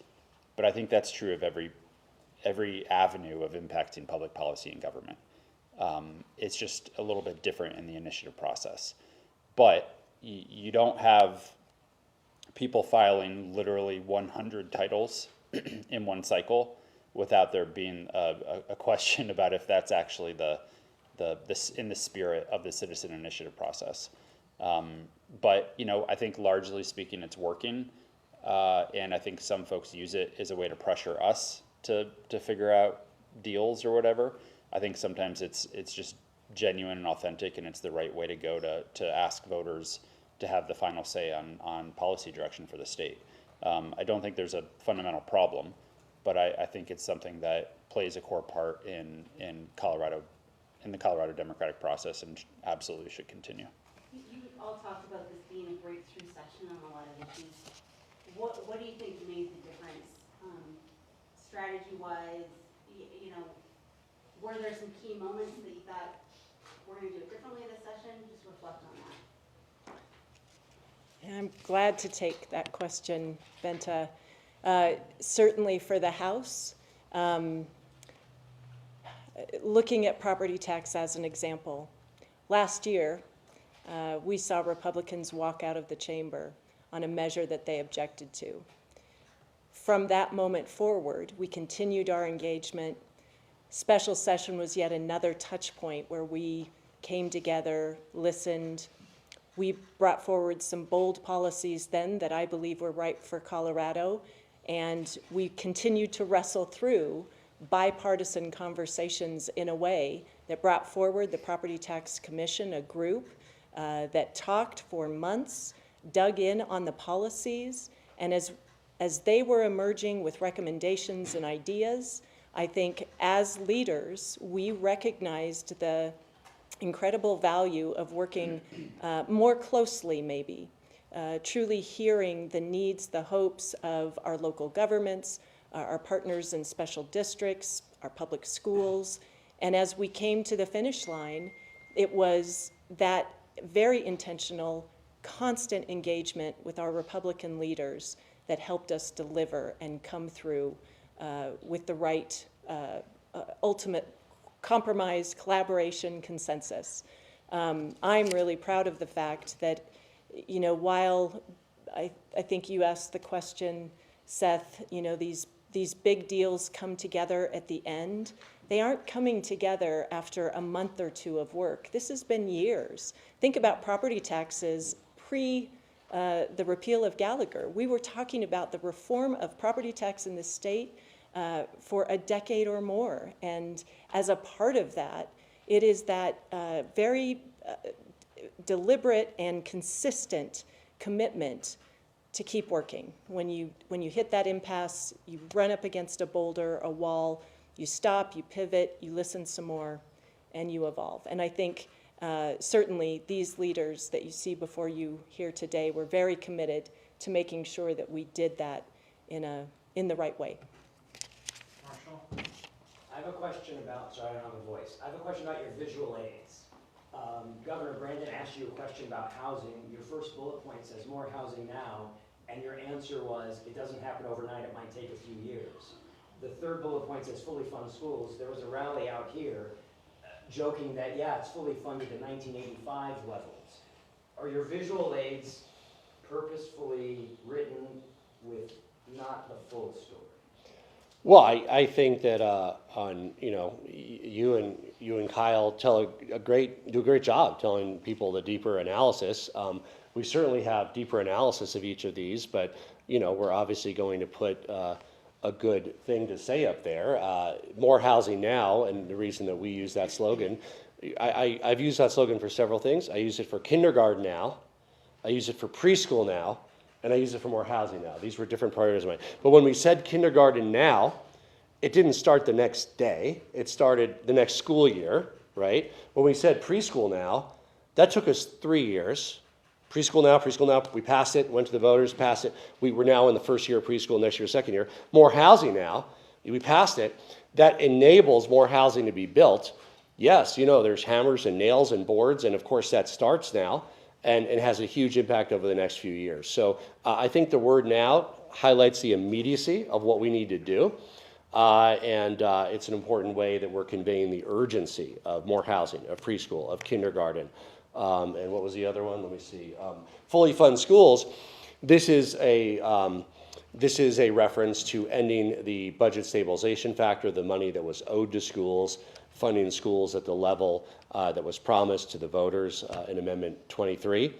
But I think that's true of every avenue of impacting public policy and government. It's just a little bit different in the initiative process. But you don't have people filing literally 100 titles in one cycle without there being a question about if that's actually in the spirit of the citizen initiative process. But you know, I think largely speaking, it's working, and I think some folks use it as a way to pressure us to figure out deals or whatever. I think sometimes it's just genuine and authentic, and it's the right way to go to ask voters to have the final say on policy direction for the state. I don't think there's a fundamental problem. but I think it's something that plays a core part in Colorado, in the Colorado democratic process, and absolutely should continue. You all talked about this being a breakthrough session on a lot of issues. What do you think made the difference, strategy-wise? You know, were there some key moments that you thought we're going to do it differently this session? Just reflect on that. And I'm glad to take that question, Benta. Certainly for the House, looking at property tax as an example, last year we saw Republicans walk out of the chamber on a measure that they objected to. From that moment forward, we continued our engagement. Special session was yet another touch point where we came together, listened. We brought forward some bold policies then that I believe were right for Colorado, and we continued to wrestle through bipartisan conversations in a way that brought forward the Property Tax Commission, a group that talked for months, dug in on the policies, and as they were emerging with recommendations and ideas, I think as leaders, we recognized the incredible value of working more closely, maybe, truly hearing the needs, the hopes of our local governments, our partners in special districts, our public schools. And as we came to the finish line, it was that very intentional, constant engagement with our Republican leaders that helped us deliver and come through with the right ultimate compromise, collaboration, consensus. I'm really proud of the fact that, you know, while I think you asked the question, Seth, you know, these big deals come together at the end. They aren't coming together after a month or two of work. This has been years. Think about property taxes pre the repeal of Gallagher. We were talking about the reform of property tax in the state for a decade or more. And as a part of that, it is that very deliberate and consistent commitment to keep working. When you hit that impasse, you run up against a boulder, a wall, you stop, you pivot, you listen some more, and you evolve. And I think certainly these leaders that you see before you here today were very committed to making sure that we did that in the right way. Marshall? I have a question about, sorry, I don't have a voice. I have a question about your visual aids. Governor Brandon asked you a question about housing. Your first bullet point says more housing now, and your answer was it doesn't happen overnight, it might take a few years. The third bullet point says fully fund schools. There was a rally out here joking that, yeah, it's fully funded to 1985 levels. Are your visual aids purposefully written with not the full story? Well, I think that you and Kyle do a great job telling people the deeper analysis. We certainly have deeper analysis of each of these, but we're obviously going to put a good thing to say up there. More housing now, and the reason that we use that slogan, I've used that slogan for several things. I use it for kindergarten now, I use it for preschool now, and I use it for more housing now. These were different priorities of mine. But when we said kindergarten now, it didn't start the next day. It started the next school year, right? When we said preschool now, that took us 3 years. Preschool now, we passed it, went to the voters, passed it. We were now in the first year of preschool, next year, second year. More housing now, we passed it. That enables more housing to be built. Yes, there's hammers and nails and boards, and of course that starts now. And it has a huge impact over the next few years. So I think the word now highlights the immediacy of what we need to do. And it's an important way that we're conveying the urgency of more housing, of preschool, of kindergarten. And what was the other one? Let me see. Fully fund schools. This is a reference to ending the budget stabilization factor, the money that was owed to schools, funding schools at the level that was promised to the voters in Amendment 23.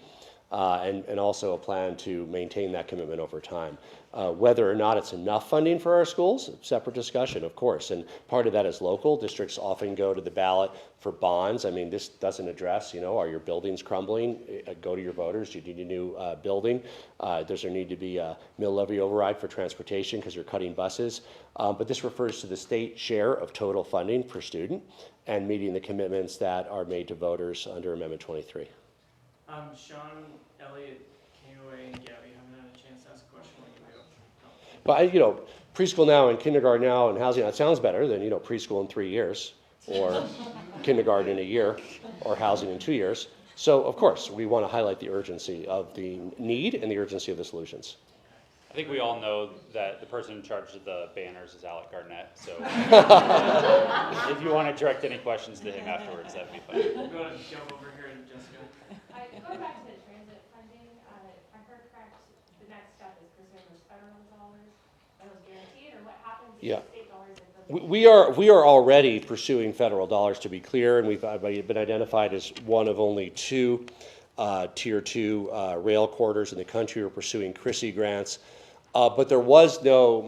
and also a plan to maintain that commitment over time. Whether or not it's enough funding for our schools, separate discussion, of course, and part of that is local. Districts often go to the ballot for bonds. I mean, this doesn't address, are your buildings crumbling? Go to your voters. Do you need a new building? Does there need to be a mill levy override for transportation because you're cutting buses? But this refers to the state share of total funding per student and meeting the commitments that are made to voters under Amendment 23. Sean, Elliot, Kaylee, and Gabby haven't had a chance to ask a question. But preschool now and kindergarten now and housing, that sounds better than, preschool in 3 years or kindergarten in a year or housing in 2 years. So of course, we want to highlight the urgency of the need and the urgency of the solutions. I think we all know that the person in charge of the banners is Alec Garnett, so if you want to direct any questions to him afterwards, that'd be fine. We'll go ahead and jump over here to Jessica. Going back to the transit funding, if I heard correct, the next step is pursuing those federal dollars, are those guaranteed, or what happens if Yeah. state dollars? If those We are already pursuing federal dollars, to be clear, and we've been identified as one of only 2 Tier 2 rail corridors in the country. We're pursuing CRISI grants, but there was no,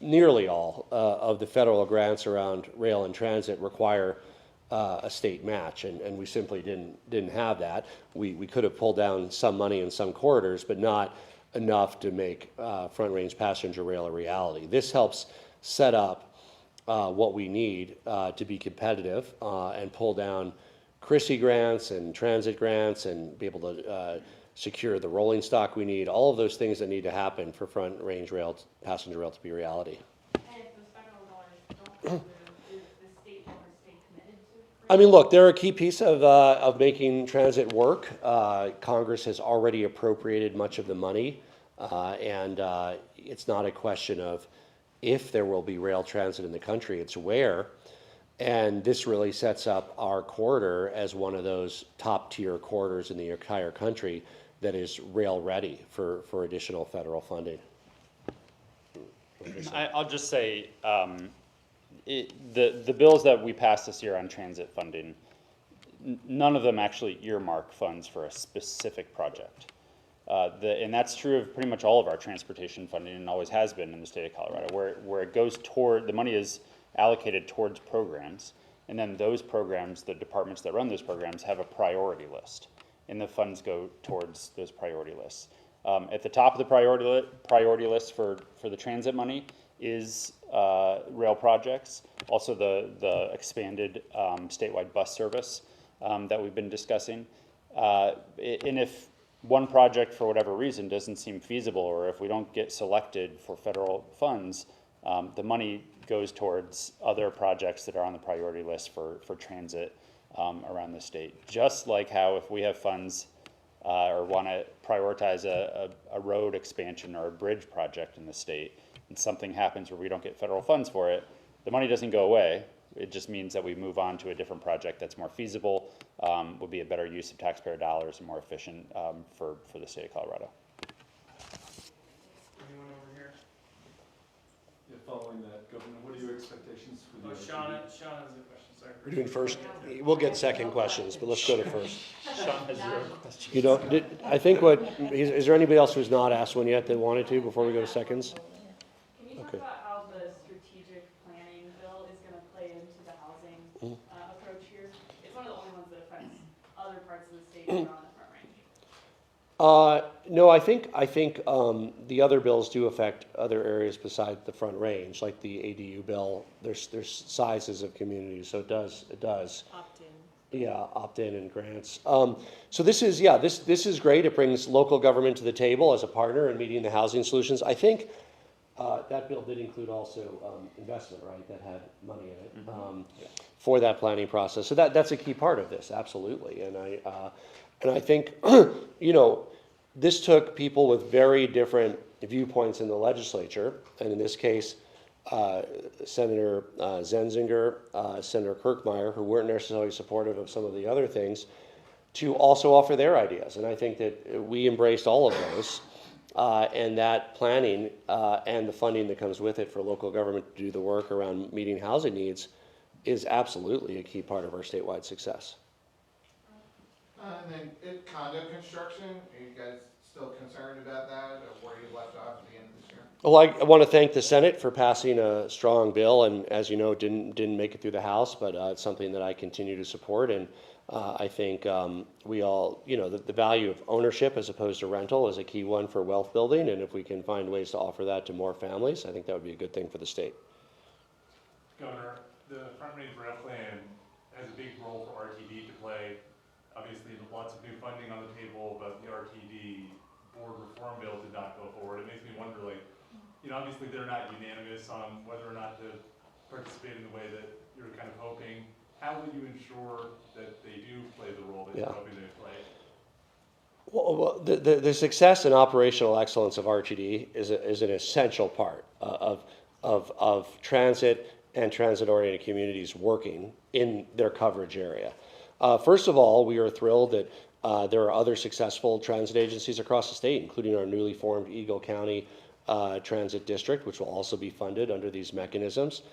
nearly all of the federal grants around rail and transit require a state match, and we simply didn't have that. We could have pulled down some money in some corridors, but not enough to make Front Range passenger rail a reality. This helps set up what we need to be competitive and pull down CRISI grants and transit grants and be able to secure the rolling stock we need, all of those things that need to happen for Front Range rail, passenger rail to be a reality. And if those federal dollars don't come through, is the state ever stay committed to? I mean, look, they're a key piece of making transit work. Congress has already appropriated much of the money, and it's not a question of if there will be rail transit in the country, it's where. And this really sets up our corridor as one of those top tier corridors in the entire country that is rail ready for additional federal funding. I'll just say, the bills that we passed this year on transit funding, none of them actually earmark funds for a specific project. And that's true of pretty much all of our transportation funding and always has been in the state of Colorado, where it goes toward, the money is allocated towards programs, and then those programs, the departments that run those programs have a priority list, and the funds go towards those priority lists. At the top of the priority list for the transit money is rail projects, also the expanded statewide bus service that we've been discussing. And if one project for whatever reason doesn't seem feasible, or if we don't get selected for federal funds, the money goes towards other projects that are on the priority list for transit around the state. Just like how if we have funds or want to prioritize a road expansion or a bridge project in the state, and something happens where we don't get federal funds for it, the money doesn't go away. It just means that we move on to a different project that's more feasible, would be a better use of taxpayer dollars and more efficient for the state of Colorado. Anyone over here? Yeah, following that, Governor, what are your expectations for the? Sean has a question, sorry. We're doing first, we'll get second questions, but let's go to first. Sean has zero questions. I think is there anybody else who's not asked one yet that wanted to before we go to seconds? Can you talk Okay. about how the strategic planning bill is going to play into the housing approach here? It's one of the only ones that affects other parts of the state that are on the Front Range. No, I think the other bills do affect other areas besides the Front Range, like the ADU bill. There's sizes of communities, so it does. Opt in. Yeah, opt-in and grants. So this is great. It brings local government to the table as a partner in meeting the housing solutions. I think that bill did include also investment, right? That had money in it for that planning process. So that's a key part of this, absolutely. And I think this took people with very different viewpoints in the legislature, and in this case, Senator Zenzinger, Senator Kirkmeyer, who weren't necessarily supportive of some of the other things, to also offer their ideas. And I think that we embraced all of those, and that planning and the funding that comes with it for local government to do the work around meeting housing needs is absolutely a key part of our statewide success. And then condo construction, are you guys still concerned about that, or where you left off at the end of this year? Well, I want to thank the Senate for passing a strong bill, and as you know, didn't make it through the House, but it's something that I continue to support. And I think we all, the value of ownership as opposed to rental is a key one for wealth building, and if we can find ways to offer that to more families, I think that would be a good thing for the state. Governor, the Front Range Rail Plan has a big role for RTD to play. Obviously, lots of new funding on the table, but the RTD board reform bill did not go forward. It makes me wonder, obviously they're not unanimous on whether or not to participate in the way that you're kind of hoping. How will you ensure that they do play the role that you're hoping they play? Well, the success and operational excellence of RTD is an essential part of transit and transit-oriented communities working in their coverage area. First of all, we are thrilled that there are other successful transit agencies across the state, including our newly formed Eagle County Transit District, which will also be funded under these mechanisms.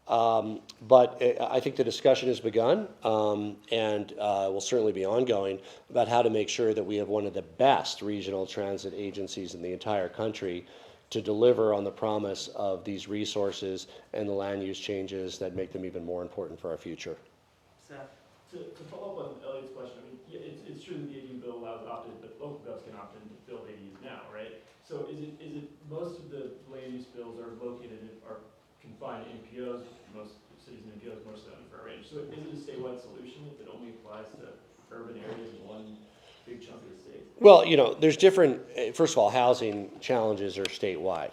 But I think the discussion has begun and will certainly be ongoing about how to make sure that we have one of the best regional transit agencies in the entire country to deliver on the promise of these resources and the land use changes that make them even more important for our future. Seth, to follow up on Elliot's question, I mean, yeah, it's true that the ADU bill allows opt-in, but local govs can opt in to build ADUs now, right? So is it most of the land use bills are confined in MPOs, most cities and MPOs, mostly on the Front Range. So is it a statewide solution if it only applies to urban areas in one big chunk of the state? Well, there's different, first of all, housing challenges are statewide.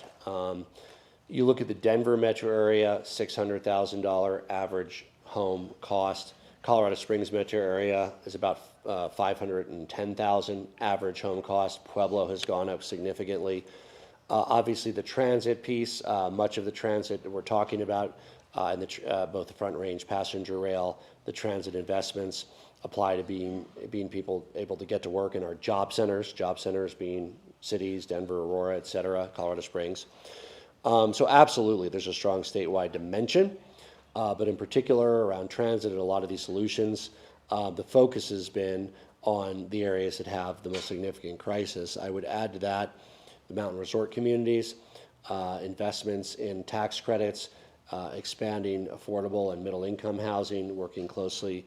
You look at the Denver metro area, $600,000 average home cost. Colorado Springs metro area is about $510,000 average home cost. Pueblo has gone up significantly. Obviously, the transit piece, much of the transit that we're talking about, in both the Front Range passenger rail, the transit investments apply to being people able to get to work in our job centers being cities, Denver, Aurora, et cetera, Colorado Springs. So absolutely, there's a strong statewide dimension, but in particular around transit and a lot of these solutions, the focus has been on the areas that have the most significant crisis. I would add to that the mountain resort communities, investments in tax credits, expanding affordable and middle income housing, working closely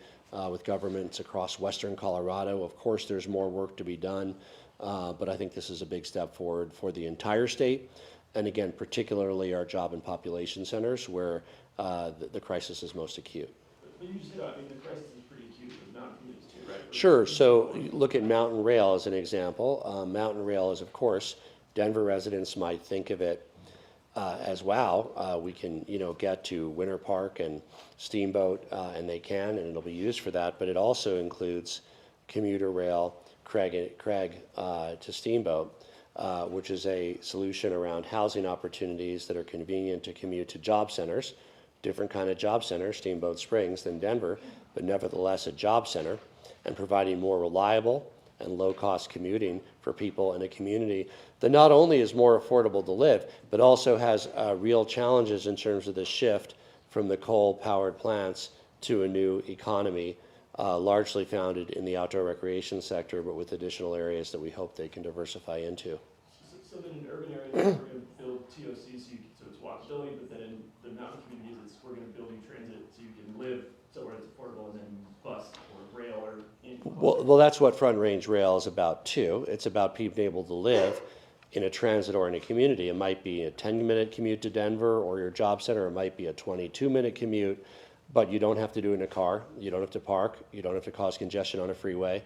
with governments across western Colorado. Of course, there's more work to be done, but I think this is a big step forward for the entire state. And again, particularly our job and population centers where the crisis is most acute. But you just said, I mean, the crisis is pretty acute with mountain communities too, right? Sure. So look at Mountain Rail as an example. Mountain Rail is, of course, Denver residents might think of it as, wow, we can, get to Winter Park and Steamboat, and they can, and it'll be used for that. But it also includes commuter rail, Craig to Steamboat, which is a solution around housing opportunities that are convenient to commute to job centers, different kind of job center, Steamboat Springs, than Denver, but nevertheless a job center, and providing more reliable and low-cost commuting for people in a community that not only is more affordable to live, but also has real challenges in terms of the shift from the coal-powered plants to a new economy, largely founded in the outdoor recreation sector, but with additional areas that we hope they can diversify into. So then in urban areas, we're going to build TOCs so it's walkability, but then in the mountain communities, we're going to build transit so you can live somewhere that's affordable and then bus or rail or in. Well, that's what Front Range Rail is about too. It's about people being able to live in a transit-oriented community. It might be a 10-minute commute to Denver or your job center. It might be a 22-minute commute, but you don't have to do it in a car. You don't have to park. You don't have to cause congestion on a freeway.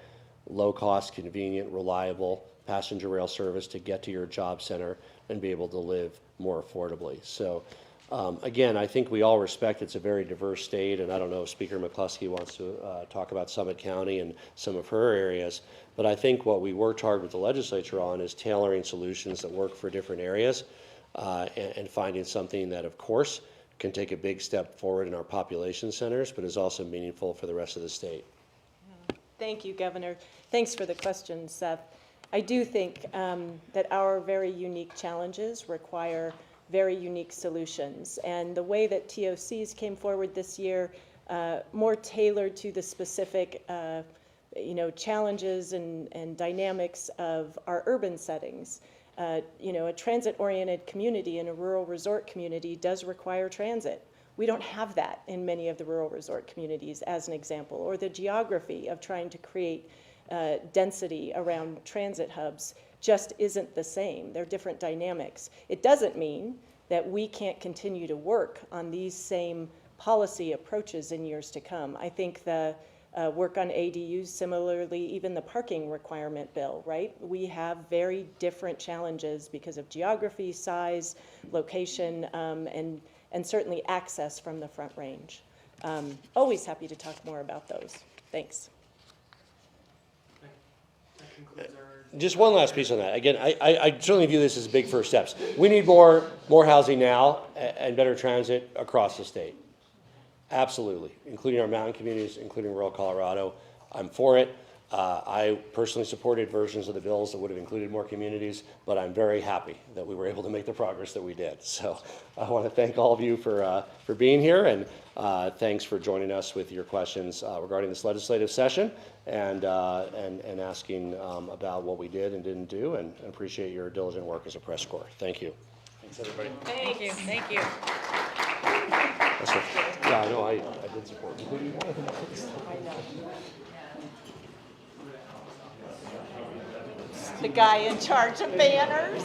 Low-cost, convenient, reliable passenger rail service to get to your job center and be able to live more affordably. So again, I think we all respect it's a very diverse state, and I don't know if Speaker McCluskey wants to talk about Summit County and some of her areas, but I think what we worked hard with the legislature on is tailoring solutions that work for different areas and finding something that, of course, can take a big step forward in our population centers, but is also meaningful for the rest of the state. Thank you, Governor. Thanks for the question, Seth. I do think that our very unique challenges require very unique solutions. And the way that TOCs came forward this year, more tailored to the specific challenges and dynamics of our urban settings. A transit-oriented community in a rural resort community does require transit. We don't have that in many of the rural resort communities, as an example, or the geography of trying to create density around transit hubs just isn't the same. They're different dynamics. It doesn't mean that we can't continue to work on these same policy approaches in years to come. I think the work on ADUs, similarly, even the parking requirement bill, right? We have very different challenges because of geography, size, location, and certainly access from the Front Range. Always happy to talk more about those. Thanks. That concludes our. Just one last piece on that. Again, I certainly view this as big first steps. We need more housing now and better transit across the state. Absolutely, including our mountain communities, including rural Colorado. I'm for it. I personally supported versions of the bills that would have included more communities, but I'm very happy that we were able to make the progress that we did. So I want to thank all of you for being here, and thanks for joining us with your questions regarding this legislative session and asking about what we did and didn't do, and appreciate your diligent work as a press corps. Thank you. Thanks, everybody. Thank you, thank you. That's it. Yeah, I know, I did support you. The guy in charge of banners.